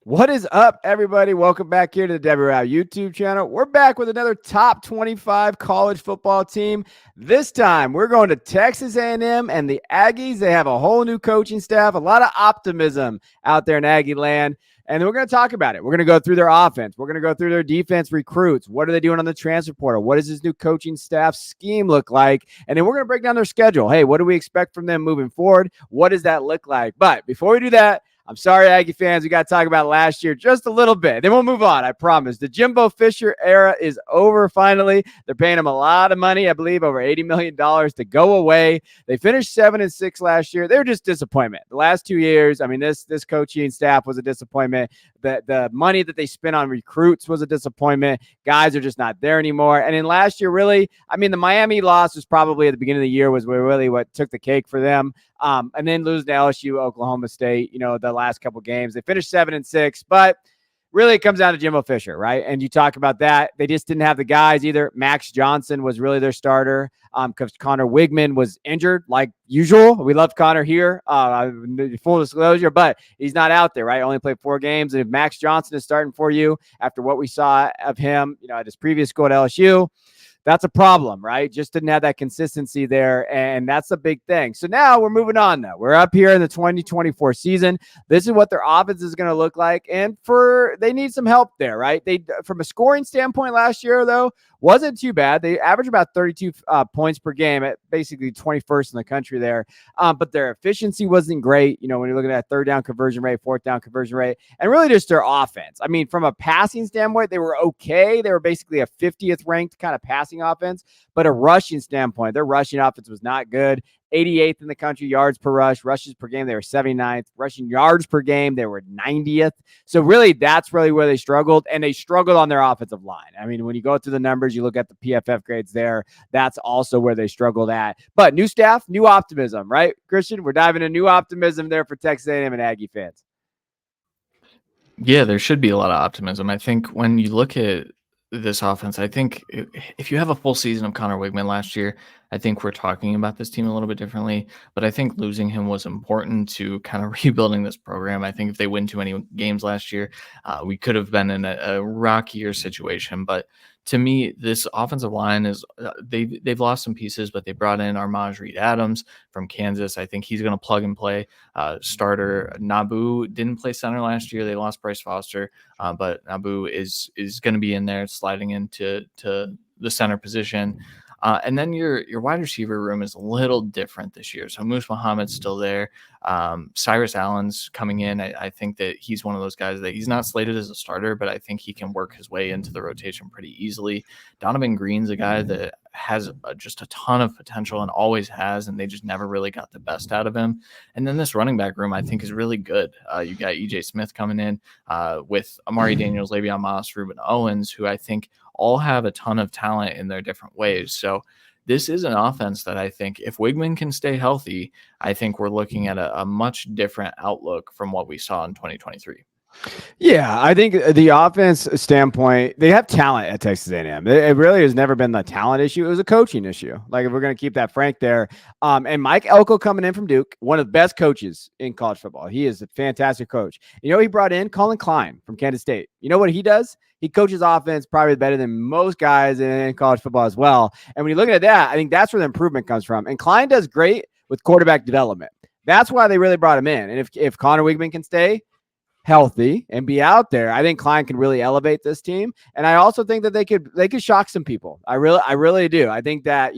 What is up, everybody? Welcome back here to the Debbie Rao YouTube channel. We're back with another top 25 college football team. This time, we're going to Texas A&M and the Aggies. They have a whole new coaching staff, a lot of optimism out there in Aggie land, and we're going to talk about it. We're going to go through their offense. We're going to go through their defense recruits. What are they doing on the transfer portal? What does this new coaching staff scheme look like? And then we're going to break down their schedule. Hey, what do we expect from them moving forward? What does that look like? But before we do that, I'm sorry, Aggie fans. We got to talk about last year just a little bit. Then we'll move on, I promise. The Jimbo Fisher era is over finally. They're paying him a lot of money, I believe over $80 million to go away. They finished 7-6 last year. They were just disappointment. The last 2 years, I mean, this coaching staff was a disappointment. The money that they spent on recruits was a disappointment. Guys are just not there anymore. And in last year, really, I mean, the Miami loss was probably at the beginning of the year was really what took the cake for them. And then lose to LSU, Oklahoma State, the last couple games. They finished 7-6, but really it comes down to Jimbo Fisher, right? And you talk about that. They just didn't have the guys either. Max Johnson was really their starter because Connor Wigman was injured like usual. We love Connor here, full disclosure, but he's not out there, right? Only played 4 games. And if Max Johnson is starting for you after what we saw of him, at his previous school at LSU, that's a problem, right? Just didn't have that consistency there, and that's a big thing. So now we're moving on, though. We're up here in the 2024 season. This is what their offense is going to look like, and they need some help there, right? They, from a scoring standpoint last year, though, wasn't too bad. They averaged about 32 points per game at basically 21st in the country there, but their efficiency wasn't great. When you're looking at third down conversion rate, fourth down conversion rate, and really just their offense. I mean, from a passing standpoint, they were okay. They were basically a 50th ranked kind of passing offense, but a rushing standpoint, their rushing offense was not good. 88th in the country yards per rush, rushes per game, they were 79th. Rushing yards per game, they were 90th. So really, that's really where they struggled, and they struggled on their offensive line. I mean, when you go through the numbers, you look at the PFF grades there, that's also where they struggled at. But new staff, new optimism, right, Christian? We're diving into new optimism there for Texas A&M and Aggie fans. Yeah, there should be a lot of optimism. I think when you look at this offense, I think if you have a full season of Connor Wigman last year, I think we're talking about this team a little bit differently. But I think losing him was important to kind of rebuilding this program. I think if they win too many games last year, we could have been in a rockier situation. But to me, this offensive line is they've lost some pieces, but they brought in Armaj Reed-Adams from Kansas. I think he's going to plug and play. Starter Nabu didn't play center last year. They lost Bryce Foster, but Nabu is going to be in there, sliding into the center position. And then your wide receiver room is a little different this year. So Moose Muhammad's still there. Cyrus Allen's coming in. I think that he's one of those guys that he's not slated as a starter, but I think he can work his way into the rotation pretty easily. Donovan Green's a guy that has just a ton of potential and always has, and they just never really got the best out of him. And then this running back room, I think, is really good. You got EJ Smith coming in with Amari Daniels, Le'Veon Moss, Ruben Owens, who I think all have a ton of talent in their different ways. So this is an offense that I think if Wigman can stay healthy, I think we're looking at a much different outlook from what we saw in 2023. Yeah, I think the offense standpoint, they have talent at Texas A&M. It really has never been the talent issue. It was a coaching issue. Like, if we're going to keep that frank there. And Mike Elko coming in from Duke, one of the best coaches in college football. He is a fantastic coach. He brought in Colin Klein from Kansas State. You know what he does? He coaches offense probably better than most guys in college football as well. And when you look at that, I think that's where the improvement comes from. And Klein does great with quarterback development. That's why they really brought him in. And if Connor Wigman can stay healthy and be out there, I think Klein can really elevate this team. And I also think that they could shock some people. I really do. I think that,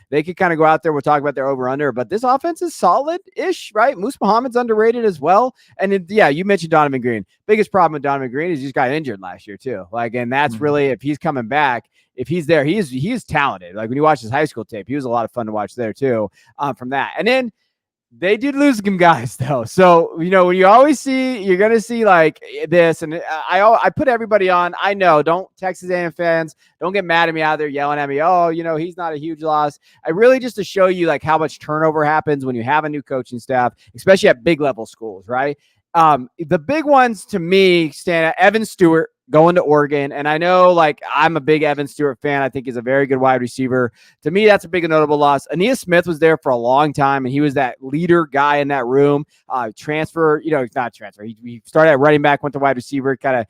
they could kind of go out there. We'll talk about their over under, but this offense is solid-ish, right? Moose Muhammad's underrated as well. And you mentioned Donovan Green. Biggest problem with Donovan Green is he just got injured last year too. And that's really, if he's coming back, if he's there, he's talented. Like, when you watch his high school tape, he was a lot of fun to watch there too, from that. And then they did lose some guys though. So, when you always see, you're going to see like this, and I put everybody on. I know, don't Texas A&M fans, don't get mad at me out there yelling at me. Oh, he's not a huge loss. I really just to show you like how much turnover happens when you have a new coaching staff, especially at big level schools, right? The big ones to me stand out. Evan Stewart going to Oregon. And I know, like, I'm a big Evan Stewart fan. I think he's a very good wide receiver. To me, that's a big notable loss. Aeneas Smith was there for a long time, and he was that leader guy in that room. Transfer, not transfer. He started at running back, went to wide receiver, kind of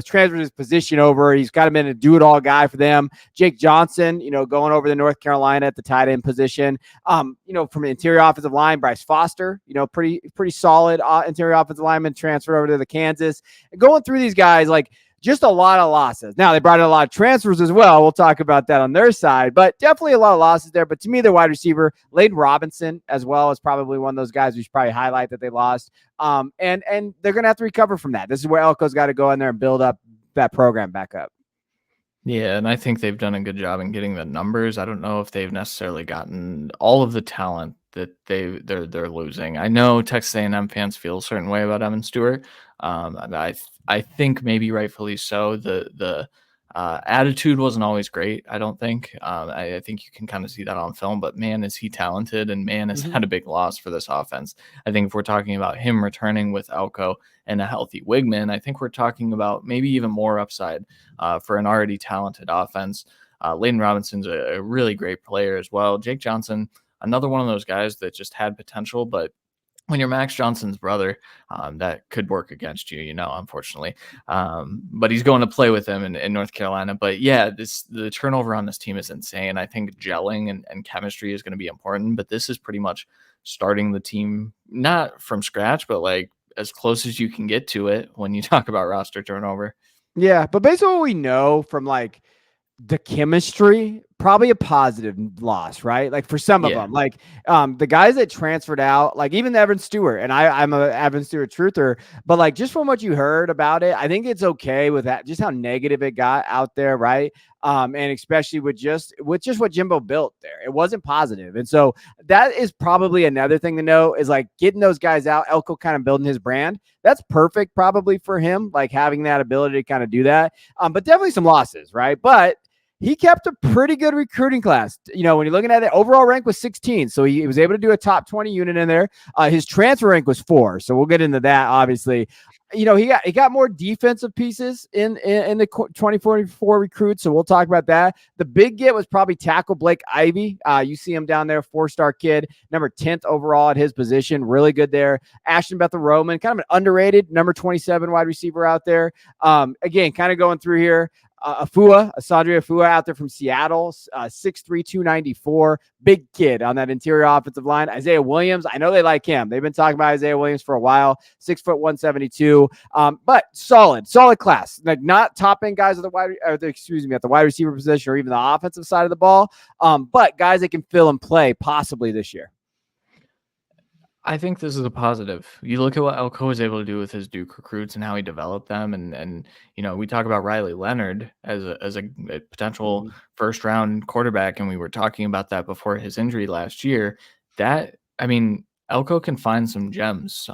transferred his position over. He's kind of been a do-it-all guy for them. Jake Johnson, going over to North Carolina at the tight end position. From the interior offensive line, Bryce Foster, pretty solid interior offensive lineman, transferred over to the Kansas. And going through these guys, like, just a lot of losses. Now, they brought in a lot of transfers as well. We'll talk about that on their side, but definitely a lot of losses there. But to me, their wide receiver, Layden Robinson, as well, is probably one of those guys we should probably highlight that they lost. And they're going to have to recover from that. This is where Elko's got to go in there and build up that program back up. Yeah, and I think they've done a good job in getting the numbers. I don't know if they've necessarily gotten all of the talent that they're losing. I know Texas A&M fans feel a certain way about Evan Stewart. I think maybe rightfully so. The attitude wasn't always great, I don't think. I think you can kind of see that on film, but man, is he talented, and man, has had a big loss for this offense. I think if we're talking about him returning with Elko and a healthy Wigman, I think we're talking about maybe even more upside for an already talented offense. Layden Robinson's a really great player as well. Jake Johnson, another one of those guys that just had potential, but when you're Max Johnson's brother, that could work against you, unfortunately. But he's going to play with him in North Carolina. But yeah, the turnover on this team is insane. I think gelling and chemistry is going to be important, but this is pretty much starting the team, not from scratch, but like as close as you can get to it when you talk about roster turnover. Yeah, but based on what we know from like the chemistry, probably a positive loss, right? Like for some of them, like the guys that transferred out, like even Evan Stewart, and I'm a Evan Stewart truther, but like just from what you heard about it, I think it's okay with that, just how negative it got out there, right? And especially with just what Jimbo built there, it wasn't positive. And so that is probably another thing to know is like getting those guys out, Elko kind of building his brand. That's perfect probably for him, like having that ability to kind of do that. But definitely some losses, right? But he kept a pretty good recruiting class. When you're looking at it, overall rank was 16. So he was able to do a top 20 unit in there. His transfer rank was 4. So we'll get into that, obviously. He got more defensive pieces in the 2044 recruits. So we'll talk about that. The big get was probably tackle Blake Ivy. You see him down there, 4-star kid, number 10th overall at his position. Really good there. Ashton Bethel Roman, kind of an underrated number 27 wide receiver out there. Again, kind of going through here. Asandre Afua out there from Seattle, 6'3", 294, big kid on that interior offensive line. Isaiah Williams, I know they like him. They've been talking about Isaiah Williams for a while, 6'1", 172, but solid class. Like not top end guys at the wide receiver position or even the offensive side of the ball, but guys that can fill and play possibly this year. I think this is a positive. You look at what Elko was able to do with his Duke recruits and how he developed them, and we talk about Riley Leonard as a potential first round quarterback, and we were talking about that before his injury last year. Elko can find some gems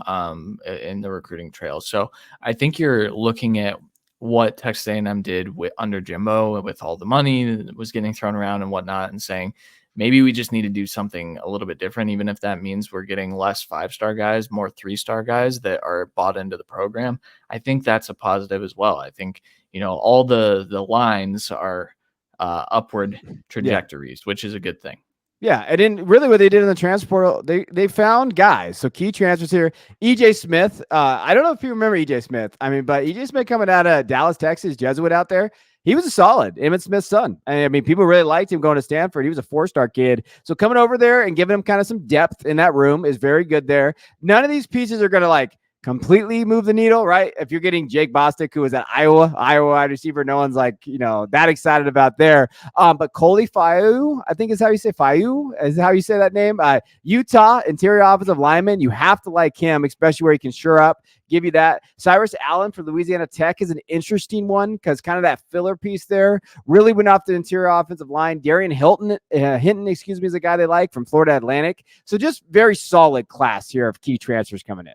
in the recruiting trail. So I think you're looking at what Texas A&M did under Jimbo with all the money that was getting thrown around and whatnot, and saying, maybe we just need to do something a little bit different, even if that means we're getting less 5-star guys, more 3-star guys that are bought into the program. I think that's a positive as well. I think, all the lines are upward trajectories, which is a good thing. Yeah, and then really what they did in the transfer portal, they found guys. So key transfers here. EJ Smith. I don't know if you remember EJ Smith. But EJ Smith coming out of Dallas, Texas, Jesuit out there. He was a solid Emmitt Smith's son. People really liked him going to Stanford. He was a 4-star kid. So coming over there and giving him kind of some depth in that room is very good there. None of these pieces are going to completely move the needle, right? If you're getting Jake Bostic, who was at Iowa wide receiver, no one's that excited about there. But Coley Fayu, I think is how you say Fayu, is how you say that name. Utah interior offensive lineman. You have to like him, especially where he can shore up, give you that. Cyrus Allen for Louisiana Tech is an interesting one because kind of that filler piece there really went off the interior offensive line. Darian Hinton, is a guy they like from Florida Atlantic. So just very solid class here of key transfers coming in.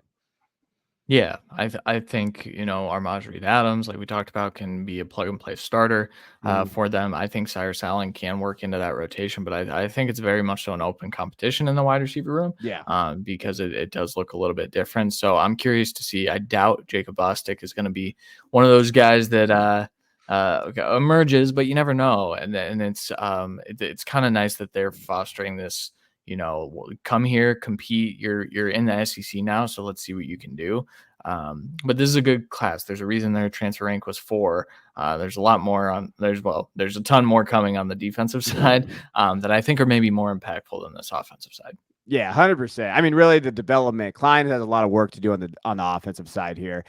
Yeah, I think, Armaj Reed Adams, like we talked about, can be a plug and play starter Mhm. for them. I think Cyrus Allen can work into that rotation, but I think it's very much so an open competition in the wide receiver room, Yeah. because it does look a little bit different. So I'm curious to see. I doubt Jacob Bostic is going to be one of those guys that emerges, but you never know. And it's kind of nice that they're fostering this. Come here, compete. You're in the SEC now, so let's see what you can do. But this is a good class. There's a reason their transfer rank was 4. There's a lot more there's a ton more coming on the defensive side that I think are maybe more impactful than this offensive side. Yeah, 100%. I mean, really, the development. Klein has a lot of work to do on the offensive side here.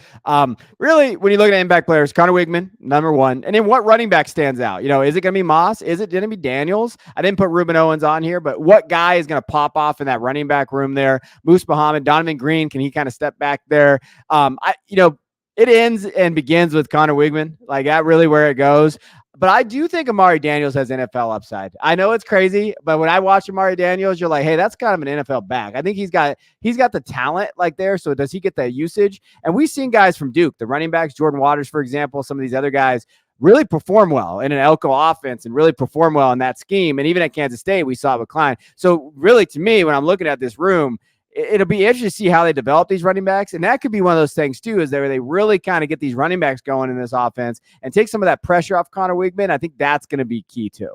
Really, when you look at impact players, Connor Wigman, number one, and then what running back stands out? Is it going to be Moss? Is it going to be Daniels? I didn't put Ruben Owens on here, but what guy is going to pop off in that running back room there? Moose Muhammad, Donovan Green, can he kind of step back there? It ends and begins with Connor Wigman. Like that, really where it goes. But I do think Amari Daniels has NFL upside. I know it's crazy, but when I watch Amari Daniels, you're like, hey, that's kind of an NFL back. I think he's got the talent like there. So does he get that usage? And we've seen guys from Duke, the running backs, Jordan Waters, for example, some of these other guys really perform well in an Elko offense and really perform well in that scheme. And even at Kansas State, we saw it with Klein. So really, to me, when I'm looking at this room, it'll be interesting to see how they develop these running backs. And that could be one of those things too, is where they really kind of get these running backs going in this offense and take some of that pressure off Connor Wigman. I think that's going to be key too.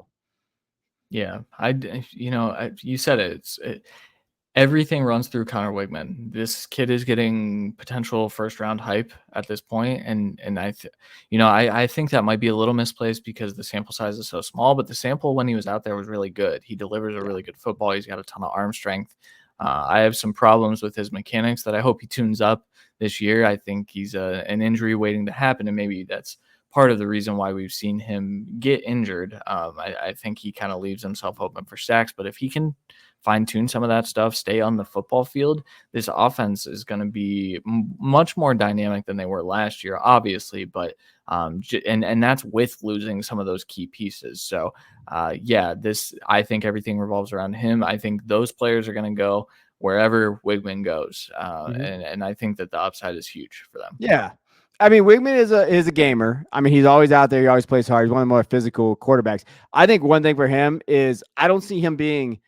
Yeah, you said it. Everything runs through Connor Wigman. This kid is getting potential first round hype at this point, and I think that might be a little misplaced because the sample size is so small. But the sample when he was out there was really good. He delivers a Yeah. really good football. He's got a ton of arm strength. I have some problems with his mechanics that I hope he tunes up this year. I think he's an injury waiting to happen, and maybe that's part of the reason why we've seen him get injured. I think he kind of leaves himself open for sacks, but if he can fine tune some of that stuff, stay on the football field, this offense is going to be much more dynamic than they were last year, obviously. But and that's with losing some of those key pieces. So I think everything revolves around him. I think those players are going to go wherever Wigman goes, Mm-hmm. and I think that the upside is huge for them. Yeah. I mean, Wigman is a gamer. I mean, he's always out there. He always plays hard. He's one of the more physical quarterbacks. I think one thing for him is I don't see him being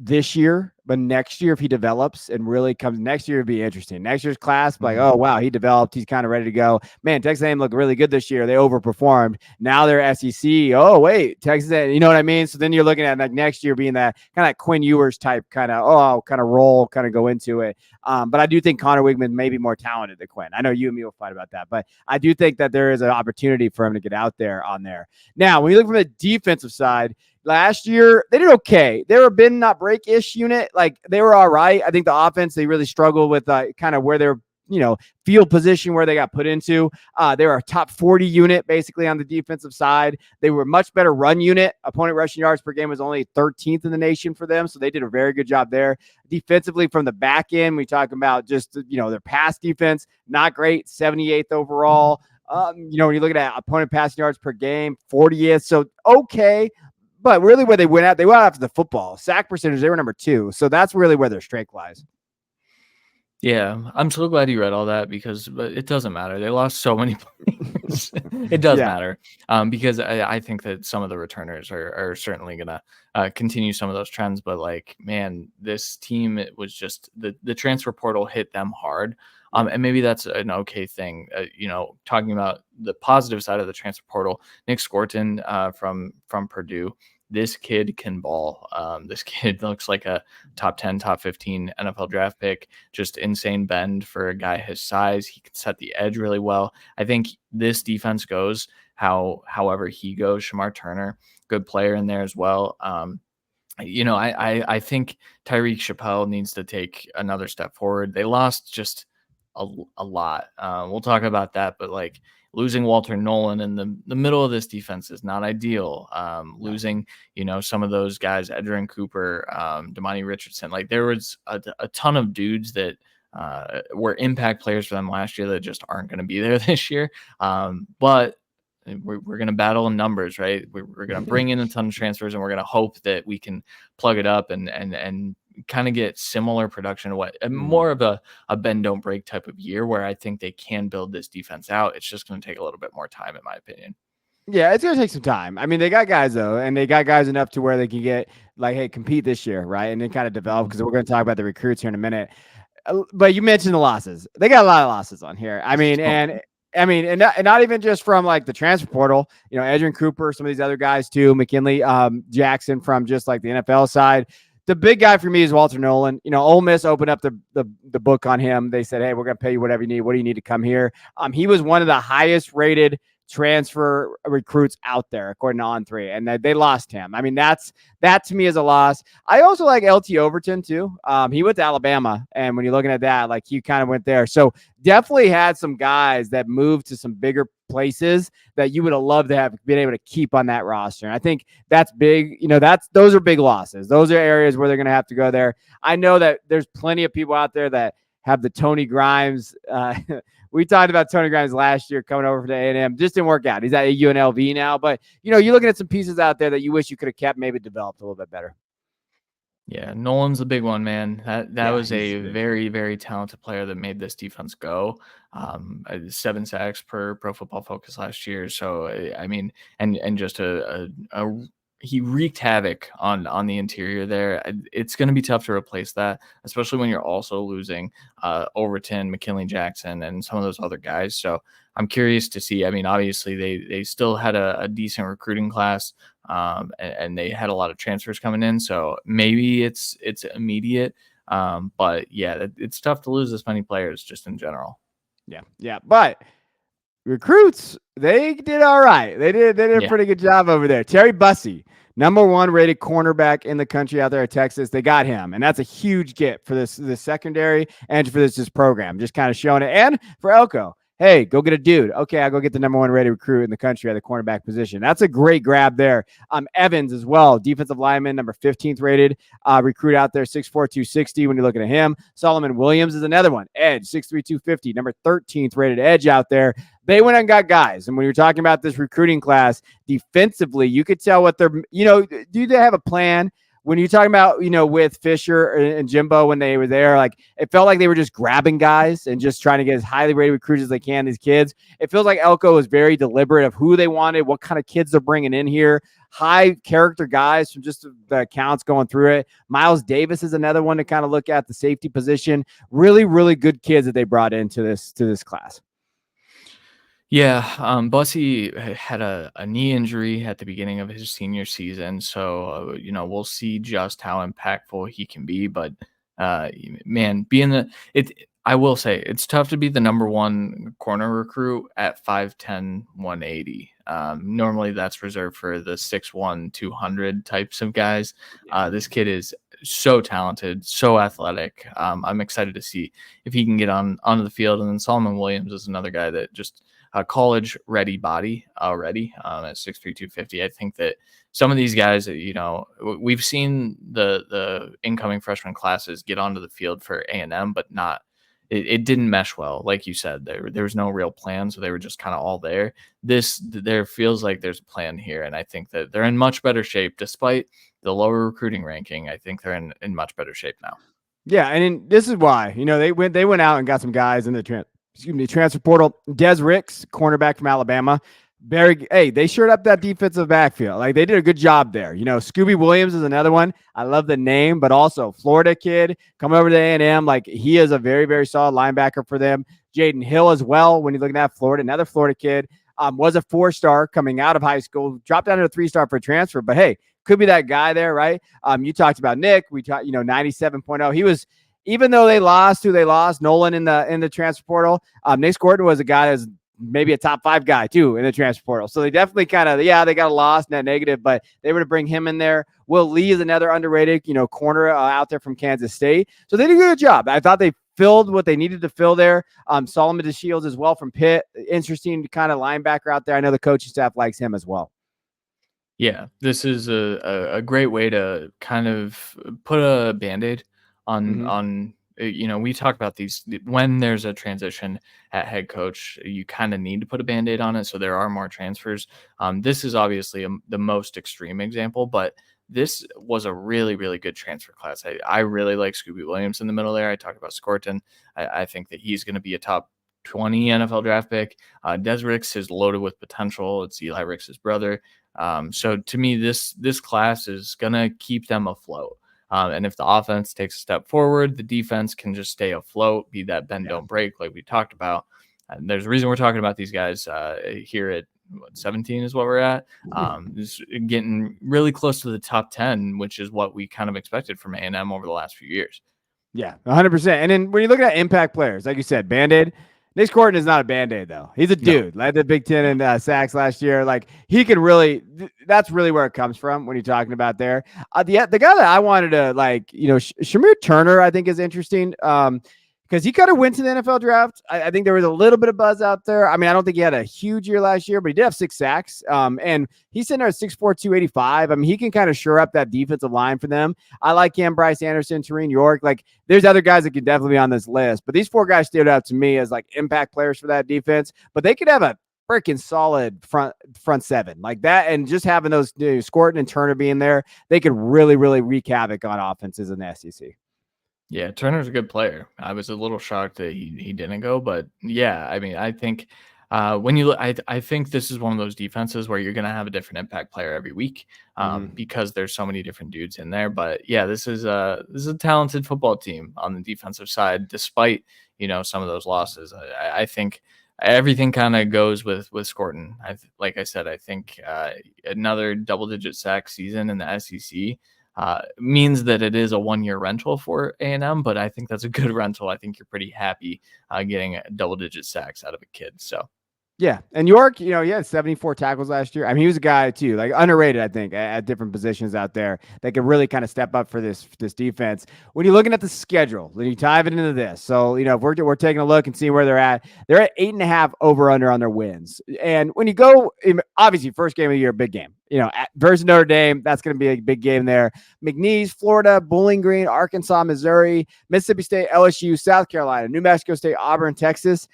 this year, but next year, if he develops and really comes next year, it'd be interesting. Next year's class, like, Mhm. oh, wow, he developed. He's kind of ready to go. Man, Texas A&M looked really good this year. They overperformed. Now they're SEC. Oh, wait, Texas A&M, you know what I mean? So then you're looking at like next year being that kind of like Quinn Ewers type kind of role, kind of go into it. But I do think Connor Wigman may be more talented than Quinn. I know you and me will fight about that, but I do think that there is an opportunity for him to get out there on there. Now, when you look from the defensive side, last year, they did okay. They were a bend not break ish unit. Like they were all right. I think the offense, they really struggled with kind of where they're, field position where they got put into. They were a top 40 unit basically on the defensive side. They were a much better run unit. Opponent rushing yards per game was only 13th in the nation for them. So they did a very good job there. Defensively from the back end, we talk about just, their pass defense, not great, 78th overall. When you look at opponent passing yards per game, 40th. So okay. But really, where they went after the football. Sack percentage, they were number 2. So that's really where their strength lies. Yeah, I'm so glad you read all that because but it doesn't matter. They lost so many players. It does Yeah. matter because I think that some of the returners are certainly gonna continue some of those trends. But like, man, this team it was just the transfer portal hit them hard, Yeah. and maybe that's an okay thing. Talking about the positive side of the transfer portal, Nick Scorton from Purdue. This kid can ball. This kid looks like a top 10, top 15 NFL draft pick. Just insane bend for a guy his size. He can set the edge really well. I think this defense goes however he goes. Shamar Turner, good player in there as well. I think Tyreek Chappelle needs to take another step forward. They lost just a lot. We'll talk about that, but like losing Walter Nolan in the middle of this defense is not ideal. No. Losing, some of those guys, Edgerrin Cooper, Damani Richardson, like there was a ton of dudes that were impact players for them last year that just aren't going to be there this year. But we're going to battle in numbers, right? We're going to bring in a ton of transfers and we're going to hope that we can plug it up and kind of get similar production to what Mhm. more of a bend don't break type of year where I think they can build this defense out. It's just going to take a little bit more time, in my opinion. Yeah, it's gonna take some time. I mean, they got guys though, and they got guys enough to where they can get like, hey, compete this year, right? And then kind of develop Mhm. because we're going to talk about the recruits here in a minute. But you mentioned the losses. They got a lot of losses on here. I mean, So and I mean, and not even just from like the transfer portal. You know, Edrin Cooper, some of these other guys too, McKinley, Jackson from just like the NFL side. The big guy for me is Walter Nolan. You know, Ole Miss opened up the book on him. They said, "Hey, we're going to pay you whatever you need. What do you need to come here?" He was one of the highest rated transfer recruits out there according to On3, and they lost him. I mean, that to me is a loss. I also like LT Overton too. He went to Alabama, and when you're looking at that, like he kind of went there. So definitely had some guys that moved to some bigger places that you would have loved to have been able to keep on that roster. And I think that's big. You know, those are big losses. Those are areas where they're going to have to go there. I know that there's plenty of people out there that have the Tony Grimes. We talked about Tony Grimes last year coming over to A&M. Just didn't work out. He's at UNLV now. But, you know, you're looking at some pieces out there that you wish you could have kept, maybe developed a little bit better. yeah, Nolan's a big one, man. That Yeah, was he's a big. very, very talented player that made this defense go. 7 sacks per Pro Football Focus last year. So I mean, and just he wreaked havoc on the interior there. It's going to be tough to replace that, especially when you're also losing Overton, McKinley Jackson, and some of those other guys. So I'm curious to see. I mean, obviously they still had a decent recruiting class, and they had a lot of transfers coming in. So maybe it's immediate. But yeah, it's tough to lose this many players just in general. Yeah, yeah. But recruits, they did all right. They did a Yeah. pretty good job over there. Terry Bussey, #1 rated cornerback in the country out there at Texas. They got him, and that's a huge get for this secondary and for this program. Just kind of showing it, and for Elko. Hey, go get a dude. Okay, I'll go get the #1 rated recruit in the country at the cornerback position. That's a great grab there. Evans as well, defensive lineman, number 15th rated recruit out there, 6'4", 260 when you're looking at him. Solomon Williams is another one, edge, 6'3", 250, number 13th rated edge out there. They went and got guys. And when you're talking about this recruiting class defensively, you could tell what they're, you know, do they have a plan? When you're talking about, you know, with Fisher and Jimbo when they were there, like it felt like they were just grabbing guys and just trying to get as highly rated recruits as they can, these kids. It feels like Elko is very deliberate of who they wanted, what kind of kids they're bringing in here. High character guys from just the accounts going through it. Miles Davis is another one to kind of look at the safety position. Really, really good kids that they brought into this class. Yeah, Bussy had a knee injury at the beginning of his senior season, so we'll see just how impactful he can be. But man, being I will say it's tough to be the #1 corner recruit at 5'10", 180. Normally, that's reserved for the 6'1", 200 types of guys. This kid is so talented, so athletic. I'm excited to see if he can get onto the field. And then Solomon Williams is another guy that just a college ready body already at 6'3", 250. I think that some of these guys, we've seen the incoming freshman classes get onto the field for A&M, but not. It didn't mesh well, like you said. There was no real plan, so they were just kind of all there. There feels like there's a plan here, and I think that they're in much better shape despite the lower recruiting ranking. I think they're in much better shape now. Yeah, and this is why, you know, they went out and got some guys in the transfer portal. Des Ricks, cornerback from Alabama. They shored up that defensive backfield. Like they did a good job there. You know, Scooby Williams is another one. I love the name, but also Florida kid coming over to A&M. Like he is a very, very solid linebacker for them. Jaden Hill as well. When you're looking at Florida, another Florida kid, was a 4-star coming out of high school, dropped down to a 3-star for transfer. But hey, could be that guy there, right? You talked about Nick. We talked, 97.0. He was, even though they lost who they lost, Nolan in the transfer portal. Nick Gordon was a guy that's maybe a top 5 guy too in the transfer portal. So they definitely kind of, they got a loss, net negative, but they were to bring him in there. Will Lee is another underrated, corner out there from Kansas State. So they did a good job. I thought they filled what they needed to fill there. Solomon DeShields as well from Pitt. Interesting kind of linebacker out there. I know the coaching staff likes him as well. Yeah, this is a great way to kind of put a Band-Aid on we talk about these when there's a transition at head coach, you kind of need to put a Band-Aid on it, so there are more transfers. This is obviously the most extreme example, but this was a really, really good transfer class. I really like Scooby Williams in the middle there. I talked about Scorton. I think that he's going to be a top 20 NFL draft pick. Des Ricks is loaded with potential. It's Eli Ricks' brother. So to me, this class is going to keep them afloat. And if the offense takes a step forward, the defense can just stay afloat, be that bend, don't break, like we talked about. And there's a reason we're talking about these guys here at 17 is what we're at. Is getting really close to the top 10, which is what we kind of expected from A&M over the last few years. Yeah, 100%. And then when you look at impact players, like you said, Band-Aid, Nick Scorton is not a Band-Aid, though. He's a dude. Led the Big Ten in sacks last year. Like, he can really – that's really where it comes from when you're talking about there. The guy that I wanted to, like, Shamir Turner, I think, is interesting. Because he kind of went to the NFL draft. I think there was a little bit of buzz out there. I mean, I don't think he had a huge year last year, but he did have 6 sacks. And he's sitting there at 6'4", 285. I mean, he can kind of shore up that defensive line for them. I like him, Bryce Anderson, Tareen York. Like, there's other guys that can definitely be on this list. But these 4 guys stood out to me as, like, impact players for that defense. But they could have a freaking solid front 7 like that. And just having those Scorton and Turner being there, they could really, really wreak havoc on offenses in the SEC. Yeah, Turner's a good player. I was a little shocked that he didn't go, but yeah, I mean, I think when you look, I think this is one of those defenses where you're going to have a different impact player every week because there's so many different dudes in there. But yeah, this is a talented football team on the defensive side, despite some of those losses. I think everything kind of goes with Scorton. Like I said, I think another double-digit sack season in the SEC. Means that it is a 1-year rental for A&M, but I think that's a good rental. I think you're pretty happy getting double-digit sacks out of a kid. So, yeah. And York, he had 74 tackles last year. I mean, he was a guy too, like underrated, I think, at different positions out there that could really kind of step up for this defense. When you're looking at the schedule, then you dive into this. So, if we're taking a look and seeing where they're at 8.5 over/under on their wins. And when you go, obviously, first game of the year, big game. Versus Notre Dame, that's going to be a big game there. McNeese, Florida, Bowling Green, Arkansas, Missouri, Mississippi State, LSU, South Carolina, New Mexico State, Auburn, Texas.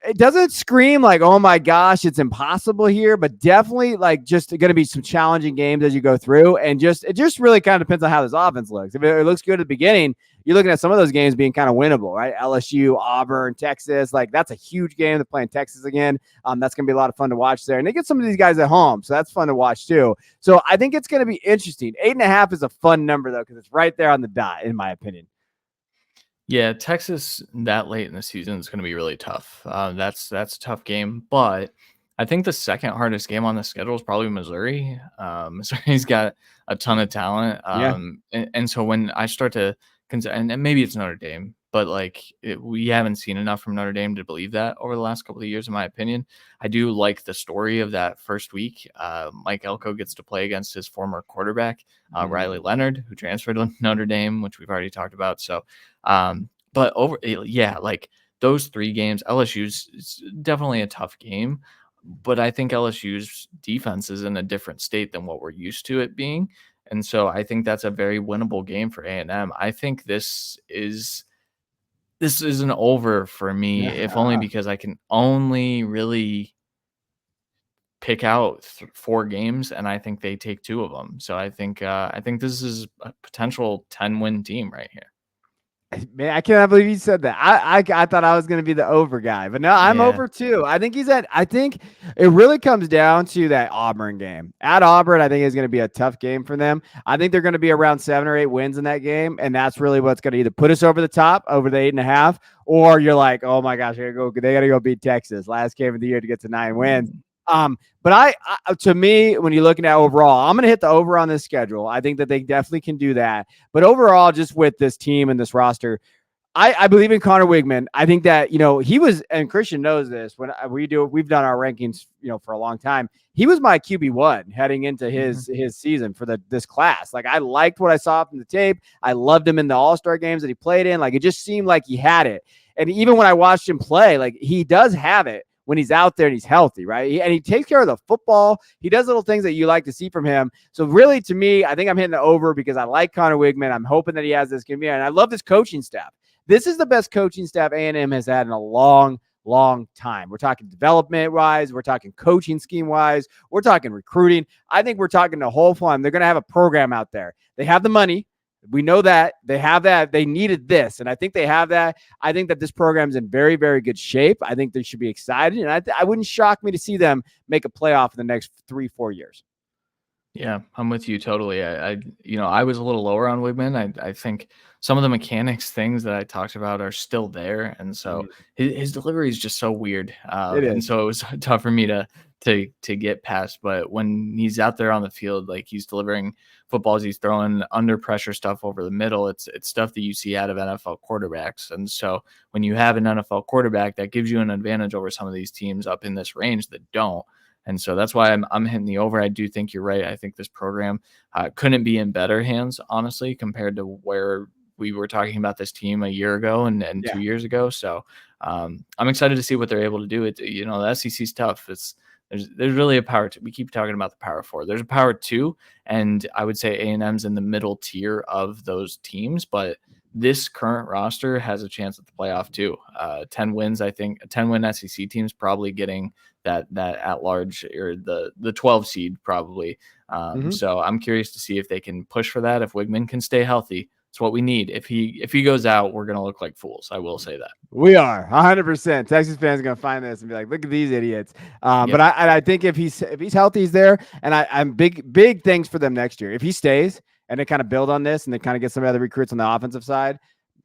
It doesn't scream like, oh my gosh, it's impossible here, but definitely like just going to be some challenging games as you go through. And it just really kind of depends on how this offense looks. If it looks good at the beginning, you're looking at some of those games being kind of winnable, right? LSU, Auburn, Texas, like that's a huge game. They're playing Texas again. That's going to be a lot of fun to watch there. And they get some of these guys at home, so that's fun to watch too. So I think it's going to be interesting. 8.5 is a fun number though, because it's right there on the dot, in my opinion. Yeah, Texas that late in the season is going to be really tough. That's a tough game, but I think the second hardest game on the schedule is probably Missouri. Missouri's got a ton of talent, and so when I start to consider, and maybe it's Notre Dame, but we haven't seen enough from Notre Dame to believe that over the last couple of years, in my opinion. I do like the story of that first week. Mike Elko gets to play against his former quarterback, Riley Leonard, who transferred to Notre Dame, which we've already talked about. So, but those 3 games, LSU's definitely a tough game, but I think LSU's defense is in a different state than what we're used to it being. And so I think that's a very winnable game for A&M. I think this is an over for me, if only because I can only really pick out 4 games, and I think they take 2 of them. So I think this is a potential 10-win team right here. Man, I cannot believe you said that. I thought I was going to be the over guy, but no, I'm over too. I think it really comes down to that Auburn game. At Auburn, I think is going to be a tough game for them. I think they're going to be around 7 or 8 wins in that game, and that's really what's going to either put us over the top, over the 8.5, or you're like, oh my gosh, they got to go beat Texas last game of the year to get to 9 wins. But to me, when you're looking at overall, I'm going to hit the over on this schedule. I think that they definitely can do that. But overall, just with this team and this roster, I believe in Connor Wigman. I think that, he was, and Christian knows this, when we've done our rankings, for a long time. He was my QB1 heading into his season for this class. Like, I liked what I saw from the tape. I loved him in the All-Star games that he played in. Like, it just seemed like he had it. And even when I watched him play, like, he does have it when he's out there and he's healthy, right? And he takes care of the football. He does little things that you like to see from him. So really, to me, I think I'm hitting the over because I like Connor Wigman. I'm hoping that he has this game. And I love this coaching staff. This is the best coaching staff A&M has had in a long, long time. We're talking development wise, we're talking coaching scheme wise, we're talking recruiting. I think we're talking the whole plan. They're going to have a program out there. They have the money. We know that they have that. They needed this, and I think they have that. I think that this program's in very, very good shape. I think they should be excited, and I wouldn't shock me to see them make a playoff in the next 3-4 years. Yeah, I'm with you totally. I was a little lower on Wigman. I think some of the mechanics things that I talked about are still there, and so his delivery is just so weird. It And is. so it was tough for me to get past. But when he's out there on the field, like he's delivering footballs, he's throwing under pressure stuff over the middle. It's stuff that you see out of NFL quarterbacks. And so when you have an NFL quarterback, that gives you an advantage over some of these teams up in this range that don't. And so that's why I'm hitting the over. I do think you're right. I think this program couldn't be in better hands, honestly, compared to where we were talking about this team a year ago and 2 years ago. So I'm excited to see what they're able to do. The SEC's tough. There's really a power two. We keep talking about the power four. There's a power two, and I would say A&M's in the middle tier of those teams, but this current roster has a chance at the playoff too. 10 wins, I think. A 10-win SEC team's probably getting that at large, or the 12 seed probably. So I'm curious to see if they can push for that. If Wigman can stay healthy, it's what we need. If he goes out, we're gonna look like fools. I will say that. We are 100%. Texas fans are gonna find this and be like, "Look at these idiots." Yep. But I think if he's healthy, he's there, and I'm big things for them next year. If he stays and they kind of build on this and they kind of get some other recruits on the offensive side,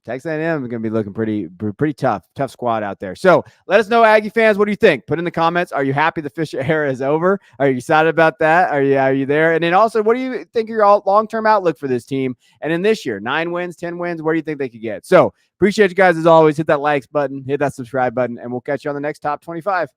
Texas A&M is going to be looking pretty tough squad out there. So let us know, Aggie fans, what do you think? Put in the comments. Are you happy the Fisher era is over? Are you excited about that? Are you there? And then also, what do you think your long-term outlook for this team? And in this year, 9 wins, 10 wins, where do you think they could get? So appreciate you guys as always. Hit that likes button, hit that subscribe button, and we'll catch you on the next Top 25.